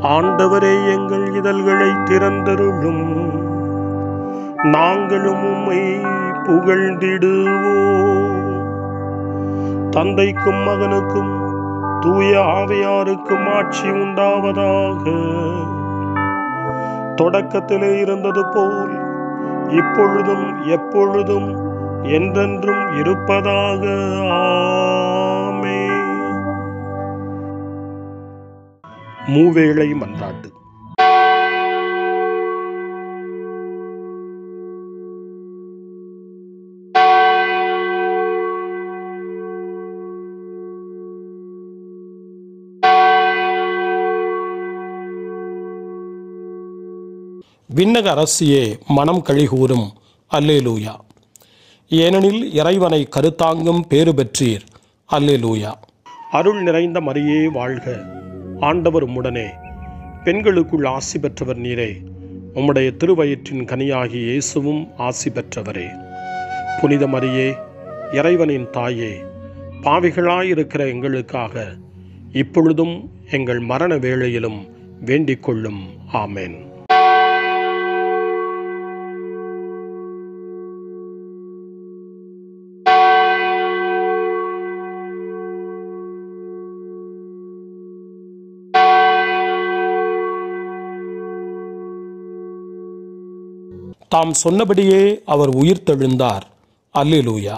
ஆண்டவரே, எங்கள் இதழ்களை திறந்தருளும், நாங்களும் உம்மை புகழ்ந்திடுவோம். தந்தைக்கும் மகனுக்கும் தூய ஆவியாருக்கும் ஆட்சி உண்டாவதாக. தொடக்கத்திலே இருந்தது போல் இப்பொழுதும் எப்பொழுதும் என்றென்றும் இருப்பதாக. ஆமென். மூவேளை மன்றாட்டு. விண்ணக அரசியே, மனம் கழிகூறும். அல்லேலூயா. ஏனெனில் இறைவனை கருத்தாங்கும் பேறு பெற்றீர். அல்லேலூயா. அருள் நிறைந்த மரியே வாழ்க, ஆண்டவர் உம்முடனே, பெண்களுக்குள் ஆசி பெற்றவர் நீரே. உம்முடைய திருவயிற்றின் கனியாகி இயேசுவும் ஆசி பெற்றவரே. புனித மரியே, இறைவனின் தாயே, பாவிகளாயிருக்கிற எங்களுக்காக இப்பொழுதும் எங்கள் மரண வேளையிலும் வேண்டிக் கொள்ளும். ஆமென். தாம் சொன்னபடியே அவர் உயிர்த்தெழுந்தார். அல்லேலூயா.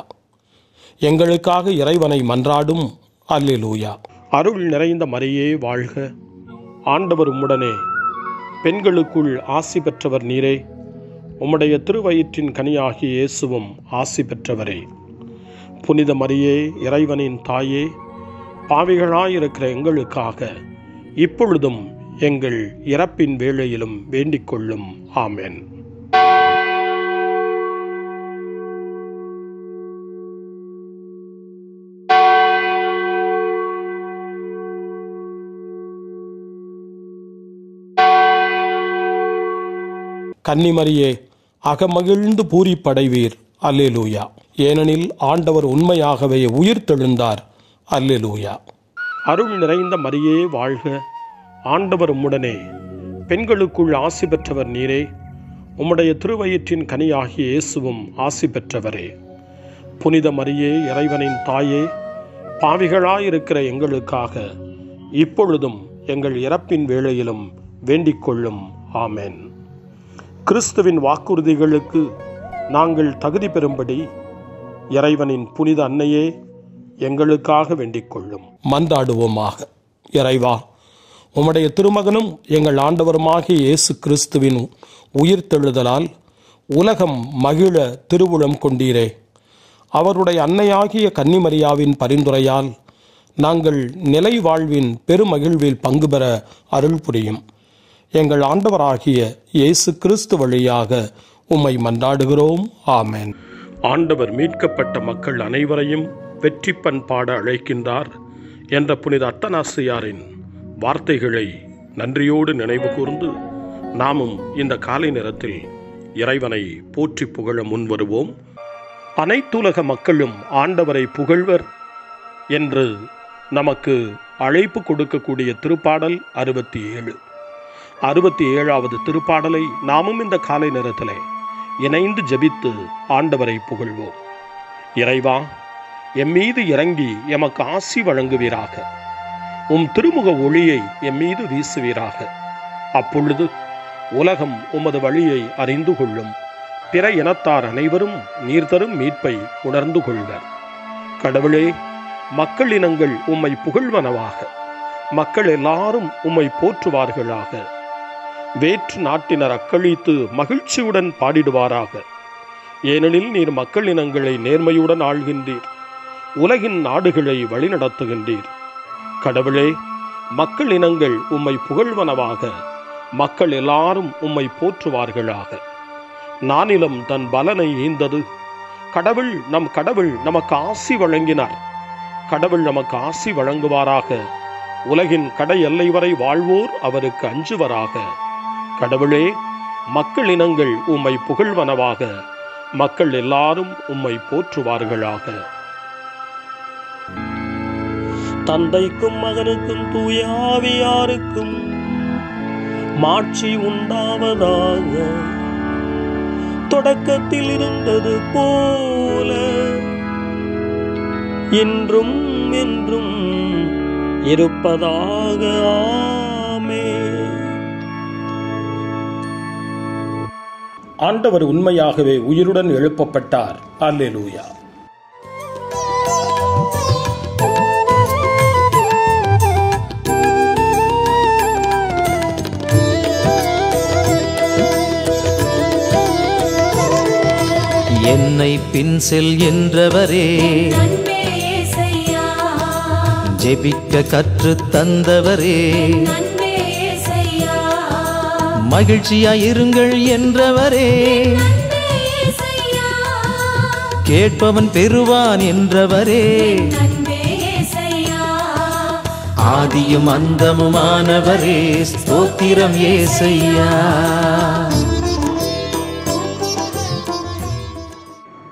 எங்களுக்காக இறைவனை மன்றாடும். அல்லேலூயா. அருள் நிறைந்த மரியே வாழ்க, ஆண்டவர் உம்முடனே, பெண்களுக்குள் ஆசி பெற்றவர் நீரே. உம்முடைய திருவயிற்றின் கனியாகிய இயேசுவும் ஆசி பெற்றவரே. புனித மரியே, இறைவனின் தாயே, பாவிகளாயிருக்கிற எங்களுக்காக இப்பொழுதும் எங்கள் இறப்பின் வேளையிலும் வேண்டிக் கொள்ளும். ஆமென். கன்னிமரியே, அகமகிழ்ந்து பூரிப்படைவீர். அல்லேலூயா. ஏனெனில் ஆண்டவர் உண்மையாகவே உயிர்த்தெழுந்தார். அல்லேலூயா. அருள் நிறைந்த மரியே வாழ்க, ஆண்டவர் உம்முடனே, பெண்களுக்குள் ஆசி பெற்றவர் நீரே. உம்முடைய திருவயிற்றின் கனியாகிய இயேசுவும் ஆசி பெற்றவரே. புனித மரியே, இறைவனின் தாயே, பாவிகளாயிருக்கிற எங்களுக்காக இப்பொழுதும் எங்கள் இறப்பின் வேளையிலும் வேண்டிக் கொள்ளும். ஆமென். கிறிஸ்துவின் வாக்குறுதிகளுக்கு நாங்கள் தகுதி பெறும்படி இறைவனின் புனித அன்னையே, எங்களுக்காக வேண்டிக் கொள்ளும். மன்றாடுவோமாக. இறைவா, உம்முடைய திருமகனும் எங்கள் ஆண்டவருமாகிய இயேசு கிறிஸ்துவின் உயிர்த்தெழுதலால் உலகம் மகிழ திருவுளம் கொண்டீரே. அவருடைய அன்னையாகிய கன்னிமரியாவின் பரிந்துரையால் நாங்கள் நிலை வாழ்வின் பெருமகிழ்வில் பங்கு பெற அருள் புரியும். எங்கள் ஆண்டவராகிய இயேசு கிறிஸ்து வழியாக உம்மை மன்றாடுகிறோம். ஆமென். ஆண்டவர் மீட்கப்பட்ட மக்கள் அனைவரையும் வெற்றி பண்பாட அழைக்கின்றார் என்ற புனித அத்தனாசியாரின் வார்த்தைகளை நன்றியோடு நினைவு கூர்ந்து நாமும் இந்த காலை நேரத்தில் இறைவனை போற்றி புகழ முன்வருவோம். அனைத்துலக மக்களும் ஆண்டவரை புகழ்வர் என்று நமக்கு அழைப்பு கொடுக்கக்கூடிய திருப்பாடல் 67. 67வது திருப்பாடலை நாமும் இந்த காலை நேரத்திலே இணைந்து ஜெபித்து ஆண்டவரை புகழ்வோம். இறைவா, எம்மீது இறங்கி எமக்கு ஆசி வழங்குவீராக. உம் திருமுக ஒளியை எம்மீது வீசுவீராக. அப்பொழுது உலகம் உமது வழியை அறிந்து கொள்ளும். பிற இனத்தார் அனைவரும் நீர் தரும் மீட்பை உணர்ந்து கொள்வர். கடவுளே, மக்கள் இனங்கள் உம்மை புகழ்வனவாக. மக்கள் எல்லாரும் உம்மை போற்றுவார்களாக. வேற்று நாட்டினர் அக்களித்து மகிழ்ச்சியுடன் பாடிடுவாராக. ஏனெனில் நீர் மக்கள் இனங்களை நேர்மையுடன் ஆள்கின்றீர். உலகின் நாடுகளை வழிநடத்துகின்றீர். கடவுளே, மக்கள் இனங்கள் உம்மை புகழ்வனவாக. மக்கள் எல்லாரும் உம்மை போற்றுவார்களாக. நானிலம் தன் பலனை ஈந்தது. கடவுள் நமக்கு ஆசி வழங்கினார். கடவுள் நமக்கு ஆசி வழங்குவாராக. உலகின் கடை எல்லை வரை வாழ்வோர் அவருக்கு அஞ்சுவராக. கடவுளே, மக்கள் இனங்கள் உம்மை புகழ்வனவாக. மக்கள் எல்லாரும் உம்மை போற்றுவார்களாக. தந்தைக்கும் மகனுக்கும் தூய ஆவியாருக்கும் மாட்சி உண்டாவதாக. தொடக்கத்தில் இருந்தது போல இன்றும் என்றும் இருப்பதாக. ஆமென். ஆண்டவர் உண்மையாகவே உயிருடன் எழுப்பப்பட்டார். அல்லேலூயா. என்னை பின் செல் என்றவரே, ஜெபிக்க கற்று தந்தவரே, மகிழ்ச்சியாயிருங்கள் என்றவரே, கேட்பவன் பெறுவான் என்றவரே, ஆதியும் அந்தமுமானவரே, ஸ்தோத்திரம் ஏசையா.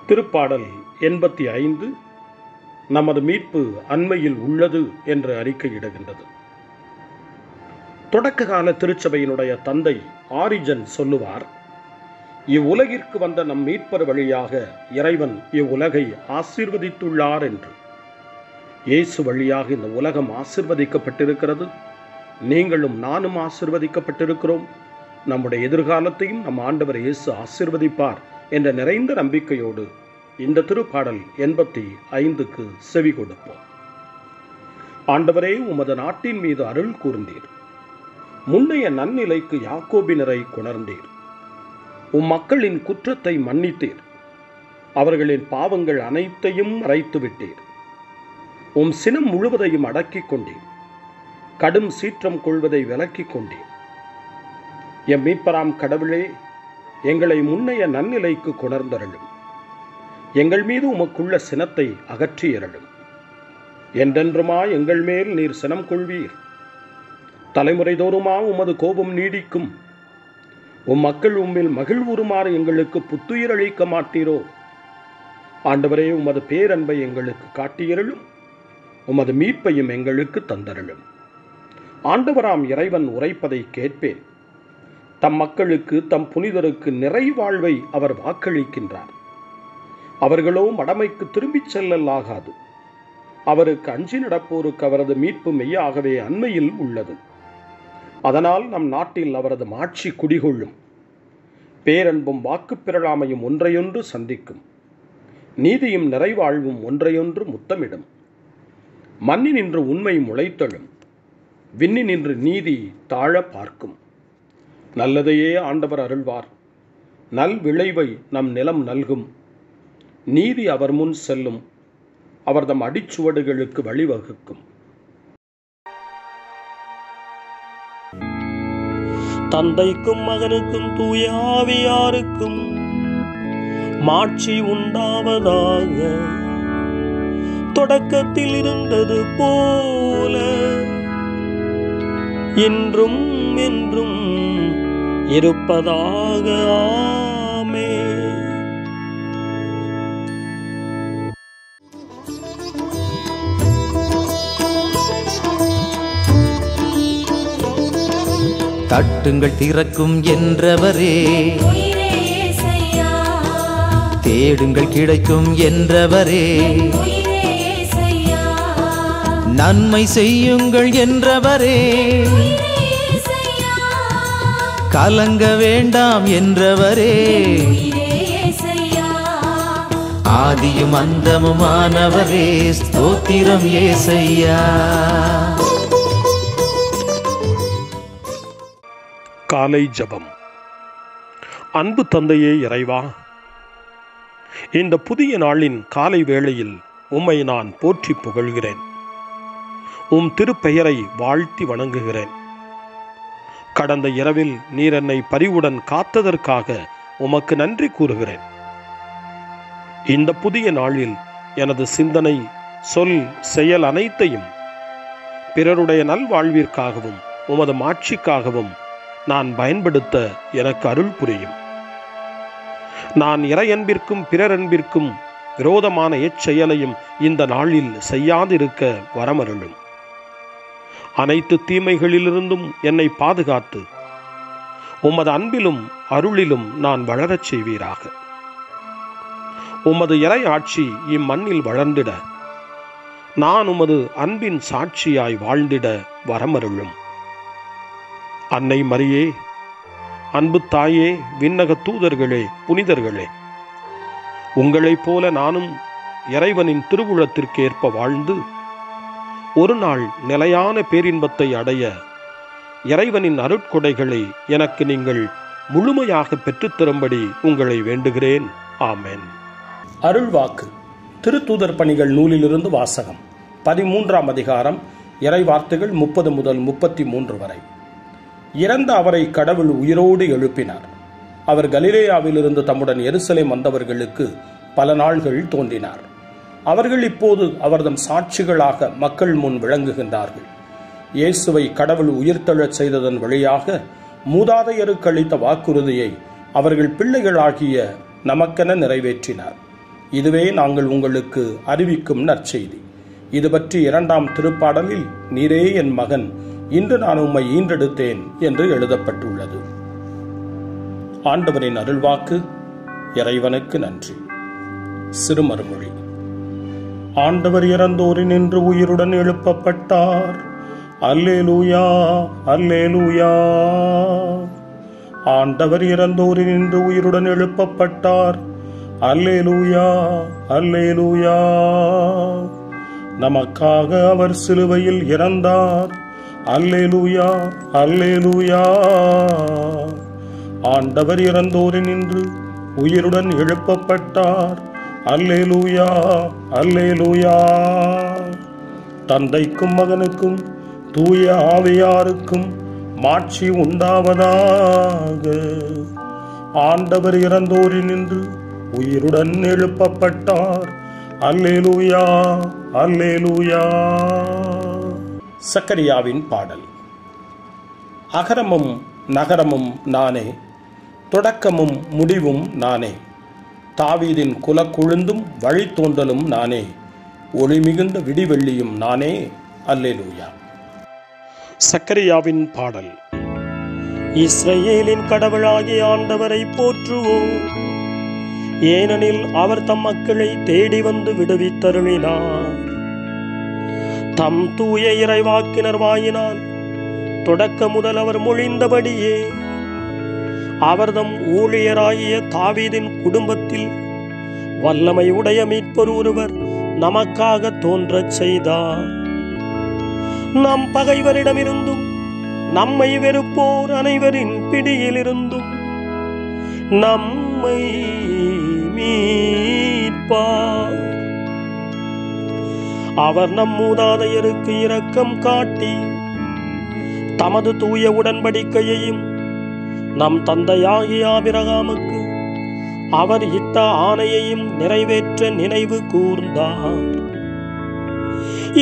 திருப்பாடல் 85 நமது மீட்பு அண்மையில் உள்ளது என்று அறிக்கையிடுகின்றது. தொடக்க கால திருச்சபையினுடைய தந்தை ஆரிஜன் சொல்லுவார், இவ்வுலகிற்கு வந்த நம் மீட்பர் வழியாக இறைவன் இவ்வுலகை ஆசீர்வதித்துள்ளார் என்று. இயேசு வழியாக இந்த உலகம் ஆசீர்வதிக்கப்பட்டிருக்கிறது. நீங்களும் நானும் ஆசீர்வதிக்கப்பட்டிருக்கிறோம். நம்முடைய எதிர்காலத்தையும் நம் ஆண்டவர் இயேசு ஆசீர்வதிப்பார் என்ற நிறைந்த நம்பிக்கையோடு இந்த திருப்பாடல் 85க்கு செவி கொடுப்போம். ஆண்டவரே, உமது நாட்டின் மீது அருள் கூர்ந்தீர். முன்னைய நன்னிலைக்கு யாக்கோபினரை கொணர்ந்தீர். உம் மக்களின் குற்றத்தை மன்னித்தீர். அவர்களின் பாவங்கள் அனைத்தையும் மறைத்து விட்டீர். உம் சினம் முழுவதையும் அடக்கிக் கொண்டீர். கடும் சீற்றம் கொள்வதை விலக்கிக் கொண்டீர். எம் மீட்பராம் கடவுளே, எங்களை முன்னைய நன்னிலைக்கு கொணர்ந்தருளும். எங்கள் மீது உமக்குள்ள சினத்தை அகற்றியருளும். என்றென்றுமா எங்கள் மேல் நீர் சினம் கொள்வீர். தலைமுறை தோறுமா உமது கோபம் நீடிக்கும். உம் மக்கள் உம்மில் மகிழ்வுறுமாறு எங்களுக்கு புத்துயிர் அளிக்க மாட்டீரோ? ஆண்டவரே, உமது பேரன்பை எங்களுக்கு காட்டியருளும். உமது மீட்பையும் எங்களுக்கு தந்தருளும். ஆண்டவராம் இறைவன் உரைப்பதை கேட்பேன். தம் மக்களுக்கு, தம் புனிதருக்கு நிறைவாழ்வை அவர் வாக்களிக்கின்றார். அவர்களோ மடமைக்கு திரும்பிச் செல்லலாகாது. அவருக்கு அஞ்சி நடப்போருக்கு அவரது மீட்பு மெய்யாகவே அண்மையில் உள்ளது. அதனால் நம் நாட்டில் அவரது மாட்சி குடிகொள்ளும். பேரன்பும் வாக்குப் பிறழாமையும் ஒன்றையொன்று சந்திக்கும். நீதியும் நிறைவாழ்வும் ஒன்றையொன்று முத்தமிடும். மண்ணினின்று உண்மை முளைத்தெழும். விண்ணினின்று நீதி தாழ பார்க்கும். நல்லதையே ஆண்டவர் அருள்வார். நல் விளைவை நம் நிலம் நல்கும். நீதி அவர் முன் செல்லும். அவர் தம் அடிச்சுவடுகளுக்கு வழிவகுக்கும். தந்தைக்கும் மகனுக்கும் தூய ஆவியாருக்கும் மாட்சி உண்டாவதாக. தொடக்கத்தில் இருந்தது போல இன்றும் என்றும் இருப்பதாக. ஆமென். தட்டுங்கள் திறக்கும் என்றவரே, தேடுங்கள் கிடைக்கும் என்றவரே, நன்மை செய்யுங்கள் என்றவரே, கலங்க வேண்டாம் என்றவரே, ஆதியும் அந்தமுமானவரே, ஸ்தோத்திரம் ஏசையா. காலை ஜெபம். அன்பு தந்தையே இறைவா, இந்த புதிய நாளின் காலை வேளையில் உம்மை நான் போற்றி புகழ்கிறேன். உம் திருப்பெயரை வாழ்த்தி வணங்குகிறேன். கடந்த இரவில் நீர் என்னை பரிவுடன் காத்ததற்காக உமக்கு நன்றி கூறுகிறேன். இந்த புதிய நாளில் எனது சிந்தனை, சொல், செயல் அனைத்தையும் பிறருடைய நல்வாழ்விற்காகவும் உமது மாட்சிக்காகவும் நான் பயன்படுத்த எனக்கு அருள் புரியும். நான் இறையன்பிற்கும் பிறரன்பிற்கும் விரோதமான எச்செயலையும் இந்த நாளில் செய்யாதிருக்க வரமருளும். அனைத்து தீமைகளிலிருந்தும் என்னை பாதுகாத்து உமது அன்பிலும் அருளிலும் நான் வளரச் செய்வீராக. உமது இறை ஆட்சி இம்மண்ணில் வளர்ந்திட நான் உமது அன்பின் சாட்சியாய் வாழ்ந்திட வரமருளும். அன்னை மரியே, அன்பு தாயே, விண்ணக தூதர்களே, புனிதர்களே, உங்களைப் போல நானும் இறைவனின் திருவுளத்திற்கு ஏற்ப வாழ்ந்து ஒரு நாள் நிலையான பேரின்பத்தை அடைய இறைவனின் அருட்கொடைகளை எனக்கு நீங்கள் முழுமையாக பெற்றுத்தரும்படி உங்களை வேண்டுகிறேன். ஆமென். அருள்வாக்கு. திருத்தூதர் பணிகள் நூலிலிருந்து வாசகம். 13ஆம் அதிகாரம், இறை வார்த்தைகள் 30 முதல் 33 வரை. இறந்த அவரை கடவுள் உயிரோடு எழுப்பினார். அவர் கலிலேயாவிலிருந்து தம்முடன் எருசலேம் வந்தவர்களுக்கு பல நாள்கள் தோன்றினார். அவர்கள் இப்போது அவர்தம் சாட்சிகளாக மக்கள் முன் விளங்குகின்றார்கள். இயேசுவை கடவுள் உயிர்த்தெழச் செய்ததன் வழியாக மூதாதையருக்கு அளித்த வாக்குறுதியை அவர்கள் பிள்ளைகளாகிய நமக்கென நிறைவேற்றினார். இதுவே நாங்கள் உங்களுக்கு அறிவிக்கும் நற்செய்தி. இது பற்றி 2ஆம் திருப்பாடலில் நீரே என் மகன், இன்று நான் உம்மை ஈன்றெடுத்தேன் என்று எழுதப்பட்டுள்ளது. ஆண்டவரின் அருள்வாக்கு. இறைவனுக்கு நன்றி. சிறுமறுமொழி. ஆண்டவர் இறந்தோரினின்று உயிருடன் எழுப்பப்பட்டார். அல்லேலூயா, அல்லேலூயா. ஆண்டவர் இறந்தோரினின்று உயிருடன் எழுப்பப்பட்டார். அல்லேலூயா, அல்லேலூயா. நமக்காக அவர் சிலுவையில் இறந்தார். அல்லேலூயா, அல்லேலூயா. ஆண்டவர் இறந்தோரினின்று உயிருடன் எழுப்பப்பட்டார். அல்லேலூயா, அல்லேலூயா. தந்தைக்கும் மகனுக்கும் தூய ஆவியாருக்கும் மாட்சி உண்டாவதாக. ஆண்டவர் இறந்தோரினின்று உயிருடன் எழுப்பப்பட்டார். அல்லேலூயா, அல்லேலூயா. சக்கரியாவின் பாடல். அகரமும் நகரமும் நானே, தொடக்கமும் முடிவும் நானே. தாவீதின் குலக்குழுந்தும் வழித்தோன்றலும் நானே, ஒளிமிகுந்த விடிவெள்ளியும் நானே. அல்லேலூயா. சக்கரியாவின் பாடல். இஸ்ரவேலின் கடவுளாகிய ஆண்டவரை போற்றுவோம். ஏனெனில் அவர் தம் மக்களை தேடி வந்து விடுவித்தருளினார். தம் தூய இறைவாக்கினர் வாயினால் தொடக்க முதல் அவர் மொழிந்தபடியே அவர்தம் ஊழியராகிய தாவீதின் குடும்பத்தில் வல்லமை உடைய மீட்பர் ஒருவர் நமக்காக தோன்றச் செய்தார். நம் பகைவரிடமிருந்தும் நம்மை வெறுப்போர் அனைவரின் பிடியிலிருந்தும் நம்மை மீட்பார். அவர் நம் மூதாதையருக்கு இரக்கம் காட்டி தமது தூய உடன்படிக்கையையும் நம் தந்தையாகிய ஆபிரகாமுக்கு அவர் இட்ட ஆணையையும் நிறைவேற்ற நினைவு கூர்ந்தார்.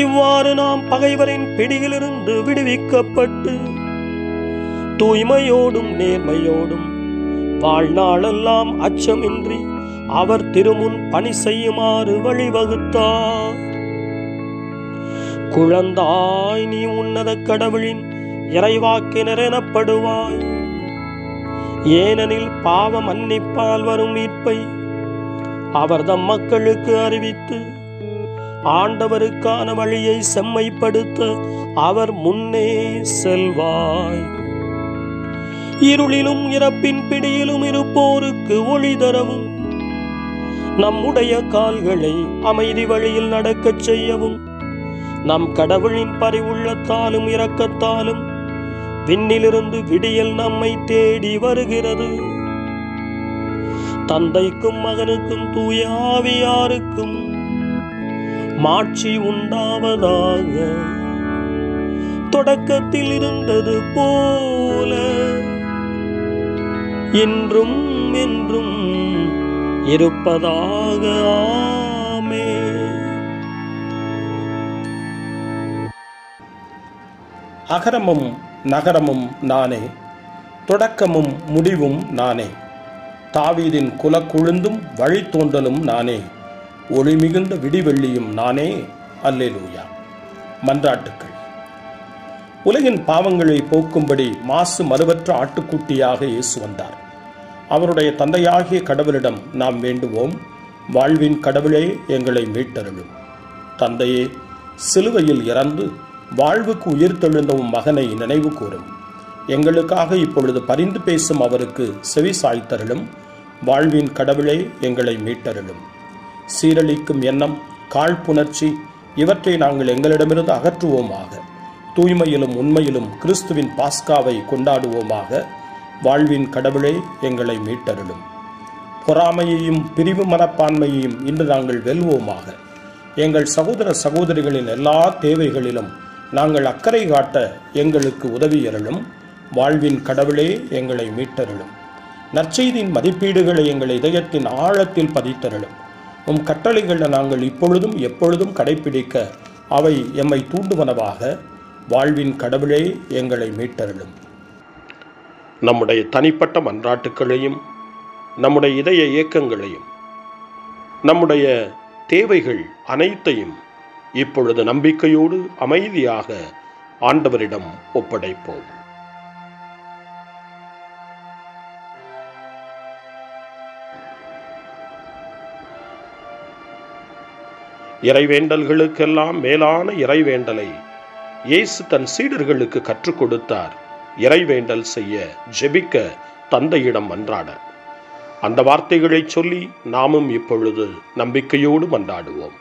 இவ்வாறு நாம் பகைவரின் பிடியிலிருந்து விடுவிக்கப்பட்டு தூய்மையோடும் நேர்மையோடும் வாழ்நாளெல்லாம் அச்சமின்றி அவர் திருமுன் பணி செய்யுமாறு வழிவகுத்தார். குழந்தாய், நீ உன்னத கடவுளின் இறைவாக்கினர் எனப்படுவாய். ஏனெனில் பாவ மன்னிப்பால் வரும் மீட்பை அவர் தம் மக்களுக்கு அறிவித்து ஆண்டவருக்கான வழியை செம்மைப்படுத்த அவர் முன்னே செல்வாய். இருளிலும் இறப்பின் பிடியிலும் இருப்போருக்கு ஒளி தரவும் நம்முடைய கால்களை அமைதி வழியில் நடக்கச் செய்யவும் நம் கடவுளின் பரிவுள்ளத்தாலும் இரக்கத்தாலும் விண்ணிலிருந்து விடியல் நம்மை தேடி வருகிறது. தந்தைக்கும் மகனுக்கும் தூய ஆவியாருக்கும் மாட்சி உண்டாவதாக. தொடக்கத்தில் இருந்தது போல இன்றும் என்றும் இருப்பதாக. ஆமென். அகரமும் நகரமும் நானே, தொடக்கமும் முடிவும் நானே. தாவீதின் குலக்குழுந்தும் வழித்தோன்றலும் நானே, ஒளிமிகுந்த விடிவெள்ளியும் நானே. அல்லேலூயா. மன்றாட்டுக்கள். உலகின் பாவங்களை போக்கும்படி மாசு மறுவற்ற ஆட்டுக்குட்டியாக இயேசு வந்தார். அவருடைய தந்தையாகிய கடவுளிடம் நாம் வேண்டுவோம், வாழ்வின் கடவுளே எங்களை மீட்டருளும். தந்தையே, சிலுவையில் இறந்து வாழ்வுக்கு உயிர்த்தெழுந்த உம் மகனை நினைவு கூறும். எங்களுக்காக இப்பொழுது பரிந்து பேசும் அவருக்கு செவி சாய்த்தருளும். வாழ்வின் கடவுளே எங்களை மீட்டருளும். சீரழிக்கும் எண்ணம், காழ்ப்புணர்ச்சி இவற்றை நாங்கள் எங்களிடமிருந்து அகற்றுவோமாக. தூய்மையிலும் உண்மையிலும் கிறிஸ்துவின் பாஸ்காவை கொண்டாடுவோமாக. வாழ்வின் கடவுளே எங்களை மீட்டருளும். பொறாமையையும் பிரிவு மனப்பான்மையையும் இன்று நாங்கள் வெல்வோமாக. எங்கள் சகோதர சகோதரிகளின் எல்லா தேவைகளிலும் நாங்கள் அக்கறை காட்ட எங்களுக்கு உதவியருளும். வாழ்வின் கடவுளே எங்களை மீட்டருளும். நற்செய்தியின் மதிப்பீடுகளை எங்கள் இதயத்தின் ஆழத்தில் பதித்தருளும். உம் கட்டளைகளை நாங்கள் இப்பொழுதும் எப்பொழுதும் கடைபிடிக்க அவை எம்மை தூண்டுவனவாக. வாழ்வின் கடவுளே எங்களை மீட்டருளும். நம்முடைய தனிப்பட்ட மன்றாட்டுக்களையும் நம்முடைய இதய இயக்கங்களையும் நம்முடைய தேவைகள் அனைத்தையும் இப்பொழுது நம்பிக்கையோடு அமைதியாக ஆண்டவரிடம் ஒப்படைப்போம். இறைவேண்டல்களுக்கெல்லாம் மேலான இறைவேண்டலை இயேசு தன் சீடர்களுக்கு கற்றுக் கொடுத்தார். இறைவேண்டல் செய்ய, ஜெபிக்க, தந்தையிடம் மன்றாட. அந்த வார்த்தைகளை சொல்லி நாமும் இப்பொழுது நம்பிக்கையோடு மன்றாடுவோம்.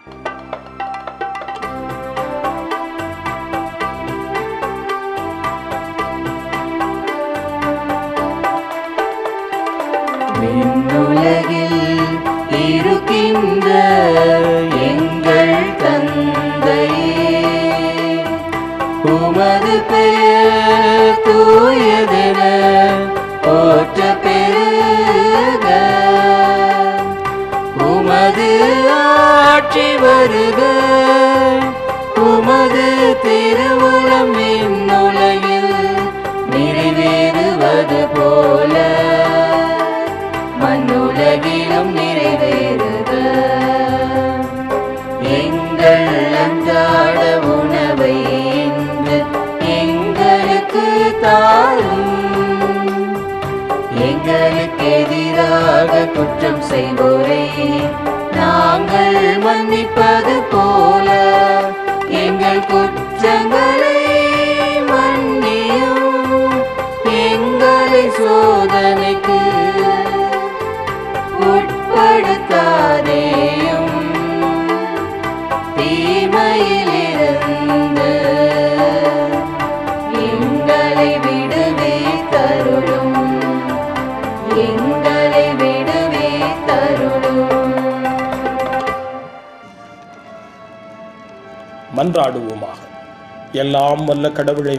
விண்ணுலகில் இருக்கின்ற எங்கள் தந்தையே, உமது பெயர் தூயதென போற்ற பெருக. உமது ஆட்சி வருக. உமது திருவுளம் விண்ணுலகில் நிறைவேறுவது போல மண்ணுலகிலும் நிறைவேறுக. எங்கள் அன்றாட உணவை இன்று எங்களுக்கு தாரும். எங்களுக்கு எதிராக குற்றம் செய்வோரை நாங்கள் மன்னிப்பது போல எங்கள் குற்றங்களை மன்னியும். எங்களை சோதனைக்கு உட்படுத்தாதேயும், தீமையிலிருந்து எங்களை விடுவித்தருளும். எங்களை விடுவித்தருளும். மன்றாடுவோமாக. எல்லாம் வல்ல கடவுளே,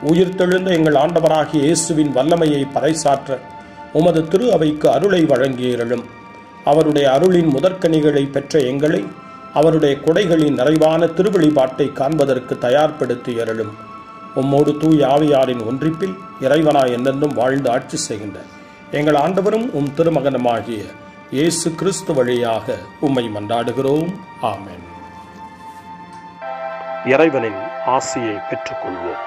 உயிர்த்தெழுந்த எங்கள் ஆண்டவராகிய இயேசுவின் வல்லமையை பறைசாற்ற உமது திரு அவைக்கு அருளை வழங்கியருளும். அவருடைய அருளின் முதற்கனிகளை பெற்ற எங்களை அவருடைய கொடைகளின் நிறைவான திருவழிபாட்டை காண்பதற்கு தயார்படுத்தியருளும். உம்மோடு தூய் ஆவியாரின் ஒன்றிப்பில் இறைவனாய் என்றென்றும் வாழ்ந்து ஆட்சி செய்கின்ற எங்கள் ஆண்டவரும் உம் திருமகனுமாகிய இயேசு கிறிஸ்து வழியாக உம்மை மன்றாடுகிறோம். ஆமென். இறைவனின் ஆசியை பெற்றுக்கொள்வோம்.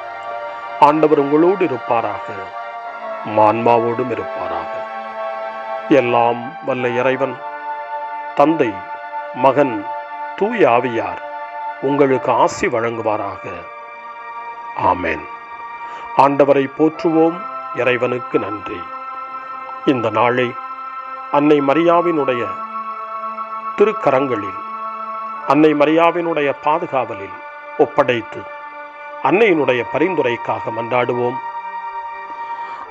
ஆண்டவர் உங்களோடு இருப்பாராக, ஆன்மாவோடும் இருப்பாராக. எல்லாம் வல்ல இறைவன் தந்தை, மகன், தூய ஆவியார் உங்களுக்கு ஆசி வழங்குவாராக. ஆமென். ஆண்டவரை போற்றுவோம். இறைவனுக்கு நன்றி. இந்த நாளை அன்னை மரியாவினுடைய திருக்கரங்களில், அன்னை மரியாவினுடைய பாதுகாவலில் ஒப்படைத்து அன்னையினுடைய பரிந்துரைக்காக மன்றாடுவோம்.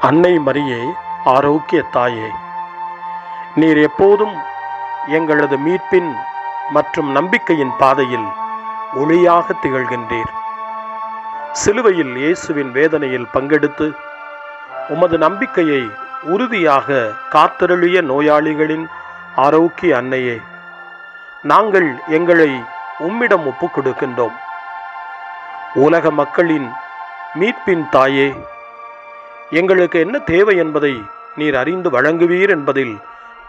அன்னை மரியே, ஆரோக்கிய தாயே, நீர் எப்போதும் எங்களது மீட்பின் மற்றும் நம்பிக்கையின் பாதையில் ஒளியாக திகழ்கின்றீர். சிலுவையில் இயேசுவின் வேதனையில் பங்கெடுத்து உமது நம்பிக்கையை உறுதியாக காத்தருளிய நோயாளிகளின் ஆரோக்கிய அன்னையே, நாங்கள் எங்களை உம்மிடம் ஒப்புக் கொடுக்கின்றோம். உலக மக்களின் மீட்பின் தாயே, எங்களுக்கு என்ன தேவை என்பதை நீர் அறிந்து வழங்குவீர் என்பதில்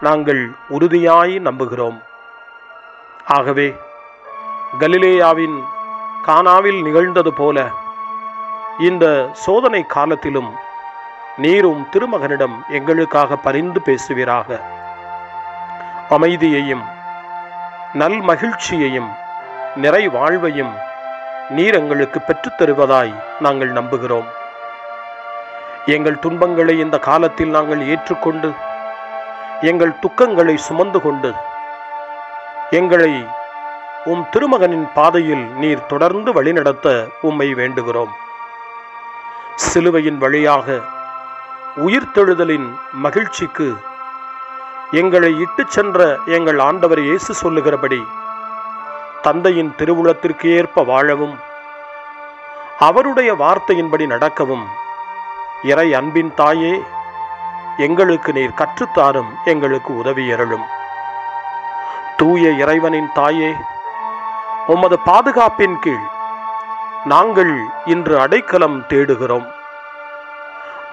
நாங்கள் உறுதியாய் நம்புகிறோம். ஆகவே கலிலேயாவின் கானாவில் நிகழ்ந்தது போல இந்த சோதனை காலத்திலும் நீரும் திருமகனிடம் எங்களுக்காக பரிந்து பேசுவீராக. அமைதியையும் நல் மகிழ்ச்சியையும் நிறை வாழ்வையும் நீர் எங்களுக்கு பெற்றுத் தருவதாய் நாங்கள் நம்புகிறோம். எங்கள் துன்பங்களை இந்த காலத்தில் நாங்கள் ஏற்றுக்கொண்டு, எங்கள் துக்கங்களை சுமந்து கொண்டு, எங்களை உம் திருமகனின் பாதையில் நீர் தொடர்ந்து வழிநடத்த உம்மை வேண்டுகிறோம். சிலுவையின் வழியாக உயிர்த்தெழுதலின் மகிழ்ச்சிக்கு எங்களை இட்டுச் சென்ற எங்கள் ஆண்டவர் இயேசு சொல்லுகிறபடி தந்தையின் திருவுளத்திற்கு ஏற்ப வாழவும், அவருடைய வார்த்தையின்படி நடக்கவும் இறை அன்பின் தாயே, எங்களுக்கு நீர் கற்றுத்தாரும், எங்களுக்கு உதவி அருளும். தூய இறைவனின் தாயே, உமது பாதுகாப்பின் கீழ் நாங்கள் இன்று அடைக்கலம் தேடுகிறோம்.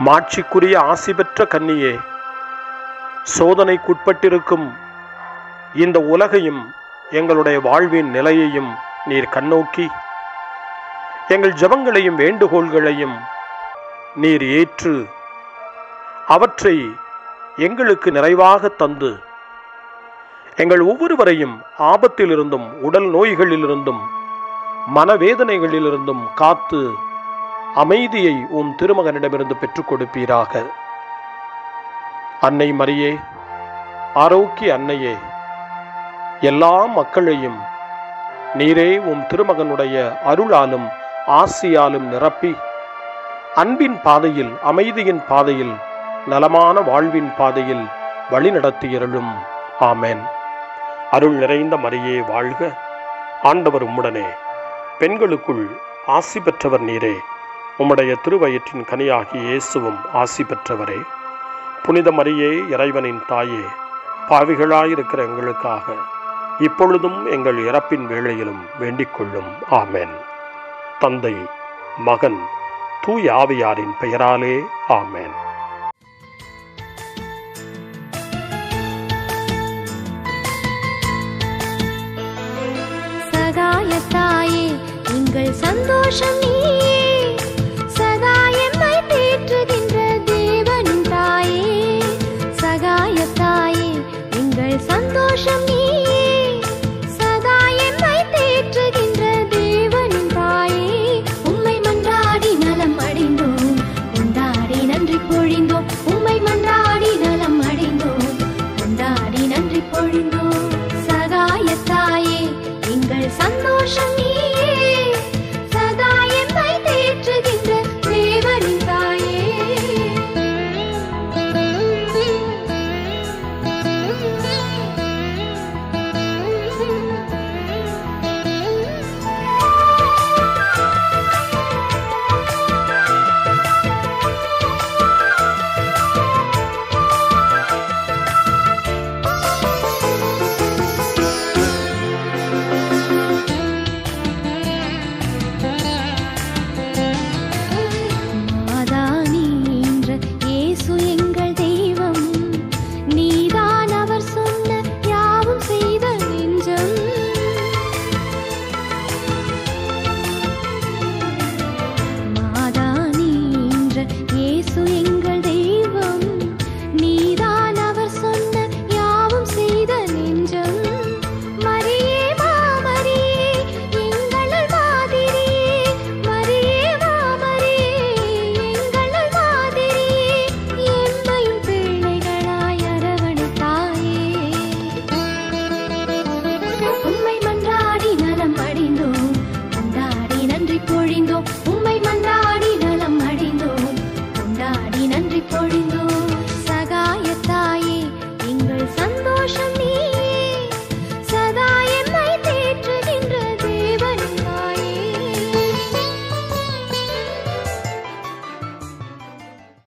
மாட்சிக்குரிய ஆசி பெற்ற கன்னியே, சோதனைக்குட்பட்டிருக்கும் இந்த உலகையும் எங்களுடைய வாழ்வின் நிலையையும் நீர் கண்ணோக்கி எங்கள் ஜெபங்களையும் வேண்டுகோள்களையும் நீர் ஏற்று அவற்றை எங்களுக்கு நிறைவாக தந்து எங்கள் ஒவ்வொருவரையும் ஆபத்திலிருந்தும் உடல் நோய்களிலிருந்தும் மனவேதனைகளிலிருந்தும் காத்து அமைதியை உம் திருமகனிடமிருந்து பெற்றுக் கொடுப்பீராக. அன்னை மரியே, ஆரோக்கிய அன்னையே, எல்லா மக்களையும் நீரே உம் திருமகனுடைய அருளாலும் ஆசியாலும் நிரப்பி அன்பின் பாதையில், அமைதியின் பாதையில், நலமான வாழ்வின் பாதையில் வழிநடத்தியருளும். ஆமென். அருள் நிறைந்த மரியே வாழ்க, ஆண்டவர் உம்முடனே, பெண்களுக்குள் ஆசி பெற்றவர் நீரே, உம்முடைய திருவயிற்றின் கனியாகிய இயேசுவும் ஆசி பெற்றவரே. புனித மரியே, இறைவனின் தாயே, பாவிகளாயிருக்கிற எங்களுக்காக இப்பொழுதும் எங்கள் இறப்பின் வேளையிலும் வேண்டிக் கொள்ளும். ஆமென். தந்தை, மகன், தூய ஆவியாரின் பெயராலே ஆமென். சகாயத்தாயே, எங்கள் சந்தோஷம்